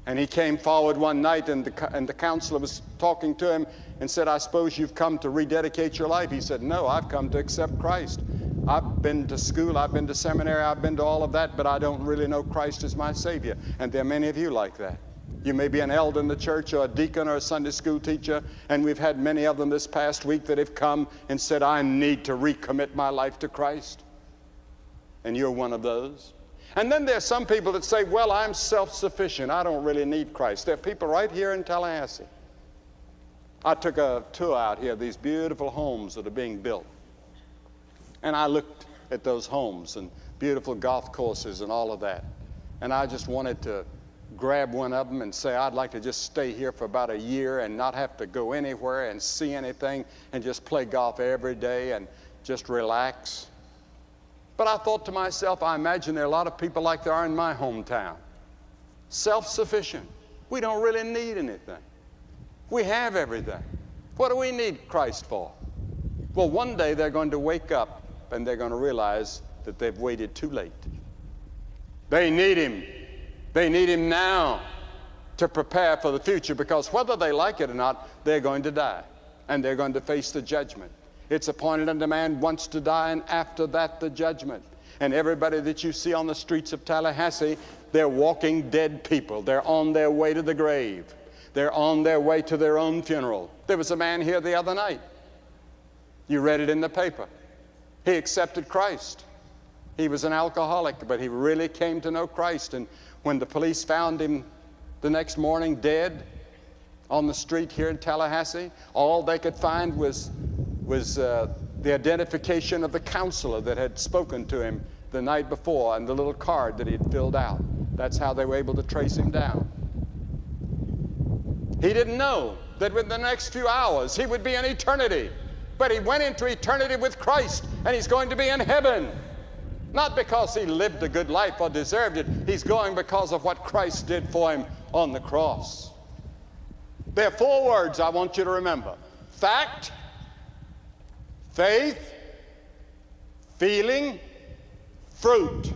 And he came forward one night, and the counselor was talking to him and said, "I suppose you've come to rededicate your life." He said, "No, I've come to accept Christ. I've been to school, I've been to seminary, I've been to all of that, but I don't really know Christ as my Savior." And there are many of you like that. You may be an elder in the church or a deacon or a Sunday school teacher, and we've had many of them this past week that have come and said, "I need to recommit my life to Christ." And you're one of those. And then there's some people that say, "Well, I'm self-sufficient. I don't really need Christ." There are people right here in Tallahassee. I took a tour out here of these beautiful homes that are being built. And I looked at those homes and beautiful golf courses and all of that. And I just wanted to grab one of them and say, "I'd like to just stay here for about a year and not have to go anywhere and see anything and just play golf every day and just relax." But I thought to myself, I imagine there are a lot of people like there are in my hometown. Self-sufficient. We don't really need anything. We have everything. What do we need Christ for? Well, one day they're going to wake up and they're going to realize that they've waited too late. They need Him. They need Him now to prepare for the future, because whether they like it or not, they're going to die and they're going to face the judgment. It's appointed unto man once to die, and after that the judgment. And everybody that you see on the streets of Tallahassee, they're walking dead people. They're on their way to the grave. They're on their way to their own funeral. There was a man here the other night. You read it in the paper. He accepted Christ. He was an alcoholic, but he really came to know Christ. And when the police found him the next morning dead on the street here in Tallahassee, all they could find was the identification of the counselor that had spoken to him the night before and the little card that he had filled out. That's how they were able to trace him down. He didn't know that within the next few hours he would be in eternity. But he went into eternity with Christ, and he's going to be in heaven. Not because he lived a good life or deserved it. He's going because of what Christ did for him on the cross. There are 4 words I want you to remember: fact, faith, feeling, fruit.